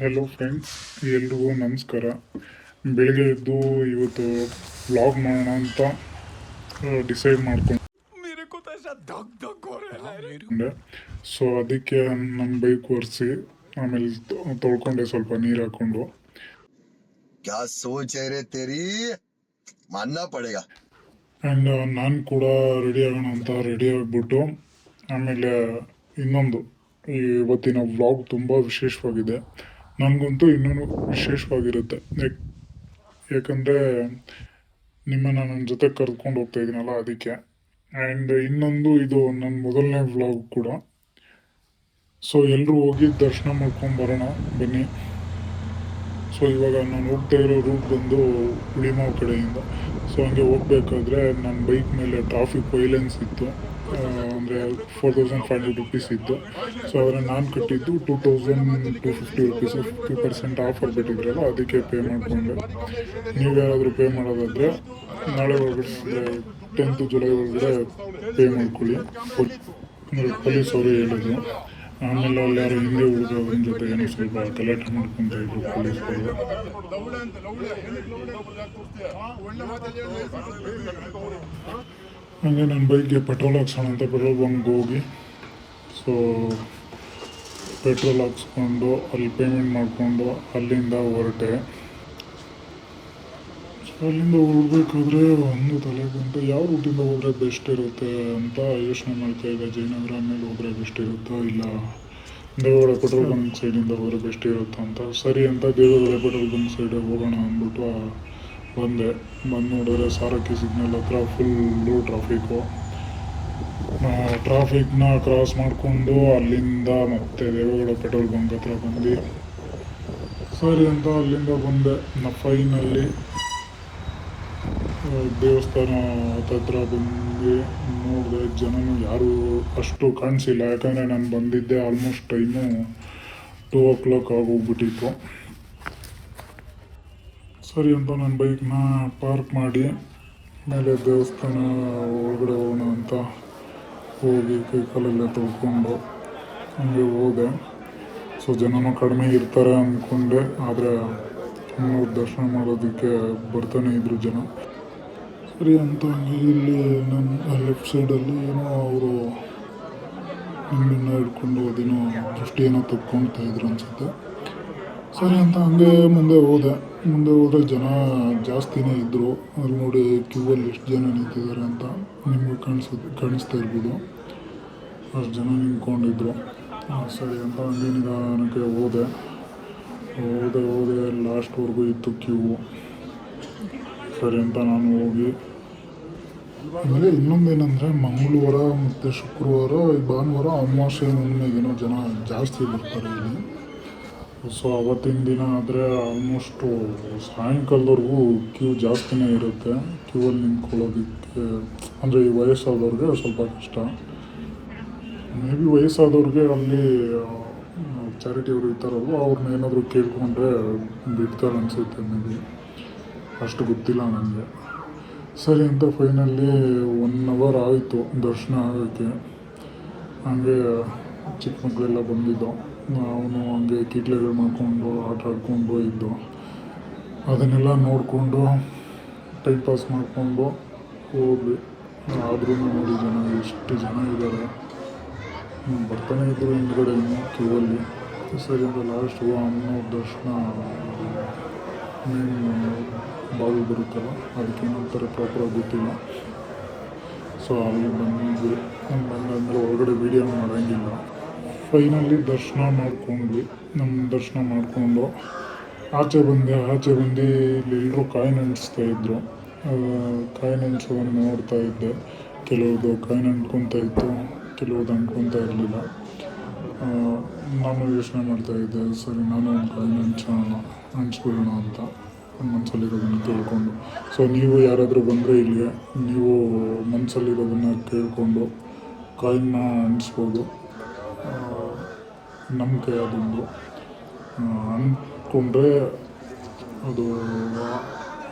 Hello friends, ಎಲ್ರಿಗೂ ನಮಸ್ಕಾರ. ಬೆಳಿಗ್ಗೆ ಎದ್ದು ಇವತ್ತು ವ್ಲಾಗ್ ಮಾಡೋಣ ಅಂತ ಡಿಸೈಡ್ ಮಾಡ್ಕೊಂಡೆ. ಸೊ ಅದಕ್ಕೆ ನನ್ನ ಬೈಕ್ ಒರೆಸಿ ಆಮೇಲೆ ತೊಳ್ಕೊಂಡೆ, ಸ್ವಲ್ಪ ನೀರು ಹಾಕ್ಕೊಂಡು. क्या सोच है रे तेरी मानना पड़ेगा. ಆ್ಯಂಡ್ ನಾನು ಕೂಡ ರೆಡಿ ಆಗೋಣ ಅಂತ ರೆಡಿ ಆಗಿಬಿಟ್ಟು, ಆಮೇಲೆ ಇನ್ನೊಂದು ಇವತ್ತಿನ ವ್ಲಾಗ್ ತುಂಬ ವಿಶೇಷವಾಗಿದೆ. ನನಗಂತೂ ಇನ್ನೂ ವಿಶೇಷವಾಗಿರುತ್ತೆ. ಯಾಕಂದರೆ ನಿಮ್ಮನ್ನು ನನ್ನ ಜೊತೆ ಕರ್ಕೊಂಡು ಹೋಗ್ತಾ ಇದ್ದೀನಲ್ಲ, ಅದಕ್ಕೆ. ಆ್ಯಂಡ್ ಇನ್ನೊಂದು, ಇದು ನನ್ನ ಮೊದಲನೇ ವ್ಲಾಗ್ ಕೂಡ. ಸೊ ಎಲ್ಲರೂ ಹೋಗಿ ದರ್ಶನ ಮಾಡ್ಕೊಂಡು ಬರೋಣ ಬನ್ನಿ. ಸೊ ಇವಾಗ ನಾನು ಹೋಗ್ತಾ ಇರೋ ರೂಟ್ ಬಂದು ಹುಳಿಮಾವು ಕಡೆಯಿಂದ. ಸೊ ಹಂಗೆ ಹೋಗ್ಬೇಕಾದ್ರೆ ನನ್ನ ಬೈಕ್ ಮೇಲೆ ಟ್ರಾಫಿಕ್ ವೈಲೆನ್ಸ್ ಇತ್ತು, ಅಂದರೆ 4500 ರುಪೀಸ್ ಇತ್ತು. ಸೊ ಆದರೆ ನಾನು ಕಟ್ಟಿದ್ದು 2250 ರುಪೀಸ್, 50% ಆಫರ್ ಬಿಟ್ಟಿದ್ರಲ್ಲ, ಅದಕ್ಕೆ ಪೇ ಮಾಡಿಕೊಂಡೆ. ನೀವು ಯಾರಾದರೂ ಪೇ ಮಾಡೋದಾದರೆ ನಾಳೆ ಒಳಗಡೆ, ಅಂದರೆ 10th ಜುಲೈ ಒಳಗಡೆ ಪೇ ಮಾಡ್ಕೊಳ್ಳಿ. ಅಂದರೆ ಪೊಲೀಸ್ ಅವರೇ ಹೇಳಿದ್ರು. ಆಮೇಲೆ ಅಲ್ಲಿ ಯಾರು ಹಿಂದೆ ಹುಡುಗನ ಜೊತೆ ಏನೋ ಸ್ವಲ್ಪ ಗಲಾಟೆ ಮಾಡ್ಕೊತ ಇದ್ರು ಪೊಲೀಸರು. ಹಂಗೆ ನನ್ನ ಬೈಕ್ಗೆ ಪೆಟ್ರೋಲ್ ಹಾಕ್ಸೋಣ ಅಂತ ಪೆಟ್ರೋಲ್ ಬಂಕ್ಗೆ ಹೋಗಿ, ಸೊ ಪೆಟ್ರೋಲ್ ಹಾಕ್ಸ್ಕೊಂಡು ಅಲ್ಲಿ ಪೇಮೆಂಟ್ ಮಾಡಿಕೊಂಡು ಅಲ್ಲಿಂದ ಹೊರಟೆ. ಸೊ ಅಲ್ಲಿಂದ ಹೊರಡ್ಬೇಕಾದ್ರೆ ಒಂದು ತಲೆ ಬಂತು, ಯಾವ ರೂಟಿಂದ ಹೋದರೆ ಬೆಸ್ಟ್ ಇರುತ್ತೆ ಅಂತ ಯೋಚನೆ ಮಾಡ್ತಾಯಿದ್ದೆ. ಜಯನಗರ ಮೇಲೆ ಹೋದರೆ ಬೆಸ್ಟ್ ಇರುತ್ತಾ, ಇಲ್ಲ ದೇವಗಡ ಪೆಟ್ರೋಲ್ ಬಂಕ್ ಸೈಡಿಂದ ಹೋದರೆ ಬೆಸ್ಟ್ ಇರುತ್ತಾ ಅಂತ. ಸರಿ ಅಂತ ದೇವಗಡ ಪೆಟ್ರೋಲ್ ಬಂಕ್ ಸೈಡಿಗೆ ಹೋಗೋಣ ಅಂದ್ಬಿಟ್ಟು ಬಂದು ನೋಡಿದ್ರೆ ಸಾರಕ್ಕಿ ಸಿಗ್ನಲ್ ಹತ್ರ ಫುಲ್ಲು ಟ್ರಾಫಿಕ್ನ ಕ್ರಾಸ್ ಮಾಡಿಕೊಂಡು ಅಲ್ಲಿಂದ ಮತ್ತೆ ದೇವಗಡ ಪೆಟ್ರೋಲ್ ಬಂಕ್ ಹತ್ರ ಬಂದು, ಸರಿ ಅಂತ ಅಲ್ಲಿಂದ ಬಂದೆ. ಫೈನಲ್ಲಿ ದೇವಸ್ಥಾನ ಹತ್ರ ಬಂದು ನೋಡಿದೆ, ಜನನು ಯಾರೂ ಅಷ್ಟು ಕಾಣಿಸಿಲ್ಲ. ಯಾಕಂದರೆ ನಾನು ಬಂದಿದ್ದೆ ಆಲ್ಮೋಸ್ಟ್ ಟೈಮು 2 o'clock ಆಗೋಗ್ಬಿಟ್ಟಿತ್ತು. ಸರಿ ಅಂತ ನನ್ನ ಬೈಕ್ನ ಪಾರ್ಕ್ ಮಾಡಿ ಮೇಲೆ ದೇವಸ್ಥಾನ ಒಳಗಡೆ ಹೋಗೋಣ ಅಂತ ಹೋಗಿ ಕೈಕಾಲೆಲ್ಲ ತೊಳ್ಕೊಂಡು ಹಂಗೆ ಹೋದೆ. ಸೊ ಜನನೂ ಕಡಿಮೆ ಇರ್ತಾರೆ ಅಂದ್ಕೊಂಡೆ, ಆದರೆ ಇನ್ನೂ ದರ್ಶನ ಮಾಡೋದಕ್ಕೆ ಬರ್ತಾನೆ ಇದ್ರು ಜನ. ಸರಿ ಅಂತ ಹಂಗೆ ಇಲ್ಲಿ ನನ್ನ ಲೆಫ್ಟ್ ಸೈಡಲ್ಲಿ ಏನೋ ಅವರು ನಿಂಬೆಹಣ್ಣು ಹಿಡ್ಕೊಂಡು ಅದೇನೋ ದೃಷ್ಟಿ ಏನೋ ತಕ್ಕೊಳ್ತಾ ಇದ್ರು ಅನಿಸುತ್ತೆ. ಸರಿ ಅಂತ ಹಂಗೆ ಮುಂದೆ ಹೋದರೆ ಜನ ಜಾಸ್ತಿನೇ ಇದ್ದರು. ಅಲ್ಲಿ ನೋಡಿ ಕ್ಯೂವಲ್ಲಿ ಎಷ್ಟು ಜನ ನಿಂತಿದ್ದಾರೆ ಅಂತ ನಿಮಗೆ ಕಾಣಿಸ್ತಾ ಇರ್ಬೋದು. ಅಷ್ಟು ಜನ ನಿಂತ್ಕೊಂಡಿದ್ರು. ಸರಿ ಅಂತ ಹಂಗೆ ನಿಧಾನಕ್ಕೆ ಹೋದೆ ಲಾಸ್ಟ್ವರೆಗೂ ಇತ್ತು ಕ್ಯೂ. ಸರಿ ಅಂತ ನಾನು ಹೋಗಿ, ಆಮೇಲೆ ಇನ್ನೊಂದೇನೆಂದರೆ ಮಂಗಳವಾರ ಮತ್ತು ಶುಕ್ರವಾರ, ಭಾನುವಾರ ಅಮಾವಾಸ್ಯೆ ಹುಣ್ಣಿಮೆಗೇನೋ ಜನ ಜಾಸ್ತಿ ಬರ್ತಾರೆ ಇಲ್ಲಿ. ಸೊ ಅವತ್ತಿನ ದಿನ ಆದರೆ ಆಲ್ಮೋಸ್ಟು ಸಾಯಂಕಾಲದವರೆಗೂ ಕ್ಯೂ ಜಾಸ್ತಿನೇ ಇರುತ್ತೆ. ಕ್ಯೂವಲ್ಲಿ ನಿಂತ್ಕೊಳ್ಳೋದಕ್ಕೆ, ಅಂದರೆ ಈ ವಯಸ್ಸಾದವ್ರಿಗೆ ಸ್ವಲ್ಪ ಕಷ್ಟ. ಮೇ ಬಿ ವಯಸ್ಸಾದವ್ರಿಗೆ ಅಲ್ಲಿ ಚಾರಿಟಿಯವರು ಇರ್ತಾರಲ್ವ, ಅವ್ರನ್ನ ಏನಾದರೂ ಕೇಳ್ಕೊಂಡ್ರೆ ಬಿಡ್ತಾರೆ ಅನಿಸುತ್ತೆ. ಮೇ ಬಿ ಅಷ್ಟು ಗೊತ್ತಿಲ್ಲ ನನಗೆ. ಸರಿ ಅಂತ ಫೈನಲ್ಲಿ 1 hour ಆಯಿತು ದರ್ಶನ ಆಗೋಕ್ಕೆ. ಹಂಗೆ ಚಿಕ್ಕ ಮಕ್ಕಳೆಲ್ಲ ಬಂದಿದ್ದು, ಅವನು ಹಂಗೆ ಕಿಟ್ಲೆಗಳು ಮಾಡ್ಕೊಂಡು ಆಟ ಆಡ್ಕೊಂಡು ಇದ್ದು, ಅದನ್ನೆಲ್ಲ ನೋಡಿಕೊಂಡು ಟೈಮ್ ಪಾಸ್ ಮಾಡಿಕೊಂಡು ಹೋದ್ವಿ. ಆದ್ರೂ ನೋಡಿ ಎಷ್ಟು ಜನ ಇದ್ದಾರೆ, ಬರ್ತಾನೆ ಇದ್ದರು ಹಿಂದ್ಗಡೆ ಕ್ಯೂವಲ್ಲಿ. ಸರಿ ಅಂತ ಲಾಸ್ಟ್ಗೂ ಅಮ್ಮನವ್ರ ದರ್ಶನ ಮೇನ್ ಬಾಗಿಲು ಬರುತ್ತಲ್ಲ, ಅದಕ್ಕೆ ಏನಂತಾರೆ ಪ್ರಾಪರಾಗಿ ಗೊತ್ತಿಲ್ಲ. ಸೊ ಅಲ್ಲಿ ಬಂದಾದ್ಮೇಲೆ ಒಳಗಡೆ ವೀಡಿಯೋ ಮಾಡೋಂಗಿಲ್ಲ. ಫೈನಲ್ಲಿ ದರ್ಶನ ಮಾಡ್ಕೊಂಡ್ವಿ. ದರ್ಶನ ಮಾಡಿಕೊಂಡು ಆಚೆ ಬಂದು ಇಲ್ಲಿ ಎಲ್ಲರೂ ಕಾಯಿ ನೆನೆಸ್ತಾಯಿದ್ರು. ಕಾಯಿ ನೆನೆಸೋದನ್ನು ನೋಡ್ತಾ ಇದ್ದೆ. ಕೆಲವ್ರದ್ದು ಕಾಯಿ ಅಂಟ್ಕೊತಾ ಇತ್ತು, ಕೆಲವ್ರದ್ದು ಅಂಟ್ಕೊತಾ ಇರಲಿಲ್ಲ. ನಾನು ಯೋಚನೆ ಮಾಡ್ತಾಯಿದ್ದೆ, ಸರಿ ನಾನು ಒಂದು ಕಾಯಿ ನೆನೆಸ್ಬಿಡೋಣ ಅಂತ ಮನಸ್ಸಲ್ಲಿರೋದನ್ನು ಕೇಳಿಕೊಂಡು. ಸೊ ನೀವು ಯಾರಾದರೂ ಬಂದರೆ ಇಲ್ಲಿಗೆ ನೀವು ಮನಸ್ಸಲ್ಲಿರೋದನ್ನು ಕೇಳಿಕೊಂಡು ಕಾಯಿನ ಅಂಟಿಸ್ಬೋದು. ನಂಬಿಕೆ ಅದೊಂದು ಅಂದ್ಕೊಂಡ್ರೆ ಅದು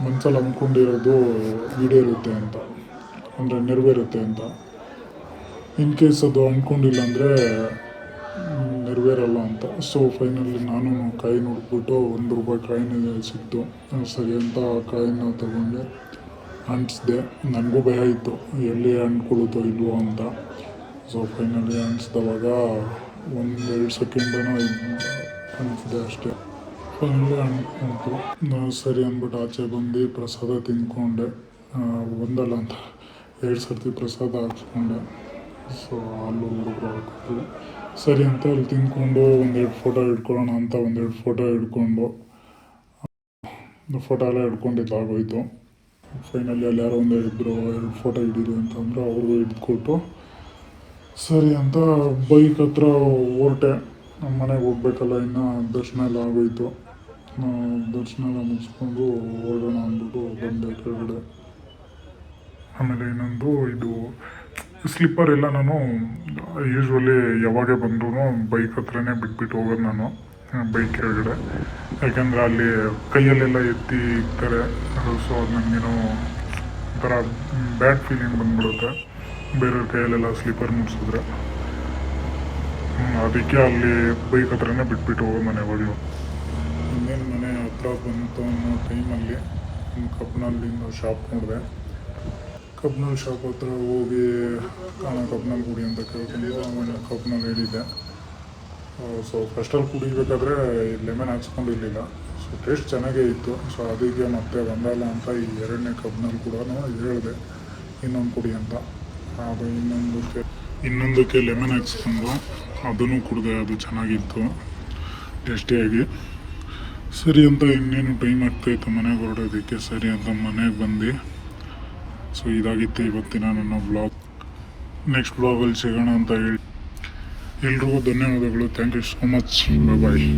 ಮನಸ್ಸಲ್ಲಿ ಅಂದ್ಕೊಂಡಿರೋದು ಈಡೇರುತ್ತೆ ಅಂತ, ಅಂದರೆ ನೆರವೇರುತ್ತೆ ಅಂತ. ಇನ್ ಕೇಸ್ ಅದು ಅಂದ್ಕೊಂಡಿಲ್ಲ ಅಂದರೆ ನೆರವೇರಲ್ಲ ಅಂತ. ಸೊ ಫೈನಲಿ ನಾನು ಕಾಯಿನ ಹುಡ್ಬಿಟ್ಟು ₹1 ಕಾಯಿನ ಸಿಕ್ತು. ಸರಿ ಅಂತ ಆ ಕಾಯಿನ ತಗೊಂಡೆ, ಅಂಟಿಸ್ದೆ. ನನಗೂ ಭಯ ಇತ್ತು ಎಲ್ಲಿ ಅಂಟ್ಕೊಳ್ಳುತ್ತೋ ಇಲ್ವೋ ಅಂತ. ಸೊ ಫೈನಲಿ ಅಂಟಿಸ್ದವಾಗ 1-2 ಸೆಕೆಂಡೇನೋ ಅಂಟಿಸಿದೆ ಅಷ್ಟೇ. ಫೈನಲಿ ಅಂಟ್ಕೊಂತು. ನಾನು ಸರಿ ಅಂದ್ಬಿಟ್ಟು ಆಚೆ ಬಂದು ಪ್ರಸಾದ ತಿಂದ್ಕೊಂಡೆ. ಒಂದಲ್ಲ ಅಂತ 2 ಸರ್ತಿ ಪ್ರಸಾದ ಹಾಕ್ಸ್ಕೊಂಡೆ. ಸೊ ಅಲ್ಲೂ ಹುಡುಗರು ಹಾಕಿದ್ರು. ಸರಿ ಅಂತ ಅಲ್ಲಿ ತಿಂದ್ಕೊಂಡು 1-2 ಫೋಟೋ ಹಿಡ್ಕೊಳ್ಳೋಣ ಅಂತ 1-2 ಫೋಟೋ ಹಿಡ್ಕೊಂಡು ಫೋಟೋ ಎಲ್ಲ ಹಿಡ್ಕೊಂಡಿದ್ದಾಗೋಯ್ತು. ಫೈನಲಿ ಅಲ್ಲಿ ಯಾರೋ 1-2 ಫೋಟೋ ಹಿಡೀರಿ ಅಂತಂದ್ರೆ ಅವ್ರಿಗೂ ಹಿಡ್ಕೊಟ್ಟು ಸರಿ ಅಂತ ಬೈಕ್ ಹತ್ರ ಹೊರಟೆ. ನಮ್ಮ ಮನೆಗೆ ಹೋಗ್ಬೇಕಲ್ಲ, ಇನ್ನು ದರ್ಶನ ಎಲ್ಲ ಆಗೋಯ್ತು. ದರ್ಶನ ಎಲ್ಲ ಮುಗಿಸ್ಕೊಂಡು ಹೊರಡೋಣ ಅಂದ್ಬಿಟ್ಟು ಬಂದೆ ಕೆಳಗಡೆ. ಆಮೇಲೆ ಇನ್ನೊಂದು ಇದು ಸ್ಲಿಪ್ಪರ್ ಎಲ್ಲ ನಾನು ಯೂಶ್ವಲಿ ಯಾವಾಗೇ ಬಂದರೂ ಬೈಕ್ ಹತ್ರನೇ ಬಿಟ್ಬಿಟ್ಟು ಹೋಗೋದು ನಾನು, ಬೈಕ್ ಕೆಳಗಡೆ. ಯಾಕೆಂದರೆ ಅಲ್ಲಿ ಕೈಯಲ್ಲೆಲ್ಲ ಎತ್ತಿ ಇಕ್ತಾರೆ. ಸೊ ಅದು ನನಗೇನೋ ಒಂಥರ ಬ್ಯಾಡ್ ಫೀಲಿಂಗ್ ಬಂದ್ಬಿಡುತ್ತೆ ಬೇರೆಯವ್ರ ಕೈಯಲ್ಲೆಲ್ಲ ಸ್ಲಿಪ್ಪರ್ ಮುಟ್ಸಿದ್ರೆ. ಅದಕ್ಕೆ ಅಲ್ಲಿ ಬೈಕ್ ಹತ್ರನೇ ಬಿಟ್ಬಿಟ್ಟು ಹೋಗೋದು ನಾನು ಯಾವಾಗಲೂ. ಇನ್ನೇನು ಮನೆ ಹತ್ರ ಬಂತು ಅನ್ನೋ ಟೈಮಲ್ಲಿ ಕಬ್ನಲ್ಲಿಂದ ಶಾಪ್ ನೋಡಿದೆ. ಕಬ್ನಲ್ಲಿ ಶಾಪ್ ಹತ್ರ ಹೋಗಿ ಕಬ್ನಲ್ಲಿ ಕುಡಿ ಅಂತ ಕೇಳ್ಕೊಂಡು ಆಮೇಲೆ ಕಬ್ನಲ್ಲಿ ಹೇಳಿದ್ದೆ. ಸೊ ಫಸ್ಟಲ್ಲಿ ಕುಡಿಬೇಕಾದ್ರೆ ಲೆಮನ್ ಹಾಕ್ಸ್ಕೊಂಡಿರಲಿಲ್ಲ. ಸೊ ಟೇಸ್ಟ್ ಚೆನ್ನಾಗೇ ಇತ್ತು. ಸೊ ಅದಕ್ಕೆ ಮತ್ತೆ ಒಂದಲ್ಲ ಅಂತ ಈ 2ನೇ ಕಬ್ನಲ್ಲಿ ಕೂಡ ಹೇಳಿದೆ ಇನ್ನೊಂದು ಕುಡಿ ಅಂತ. ಅದು ಇನ್ನೊಂದಕ್ಕೆ ಲೆಮನ್ ಹಾಕ್ಸ್ಕೊಂಡು ಅದನ್ನು ಕುಡಿದೆ. ಅದು ಚೆನ್ನಾಗಿತ್ತು ಟೇಸ್ಟಿಯಾಗಿ. ಸರಿ ಅಂತ ಇನ್ನೇನು ಟೈಮ್ ಆಗ್ತಾಯಿತ್ತು ಮನೆಗೆ ಹೊರಡೋದಕ್ಕೆ. ಸರಿ ಅಂತ ಮನೆಗೆ ಬಂದು ಸೊ ಇದಾಗಿತ್ತು ಇವತ್ತಿನ ನನ್ನ ವ್ಲಾಗ್. ನೆಕ್ಸ್ಟ್ ವ್ಲಾಗಲ್ಲಿ ಸಿಗೋಣ ಅಂತ ಹೇಳಿ ಎಲ್ರಿಗೂ ಧನ್ಯವಾದಗಳು. Thank you so much. Bye.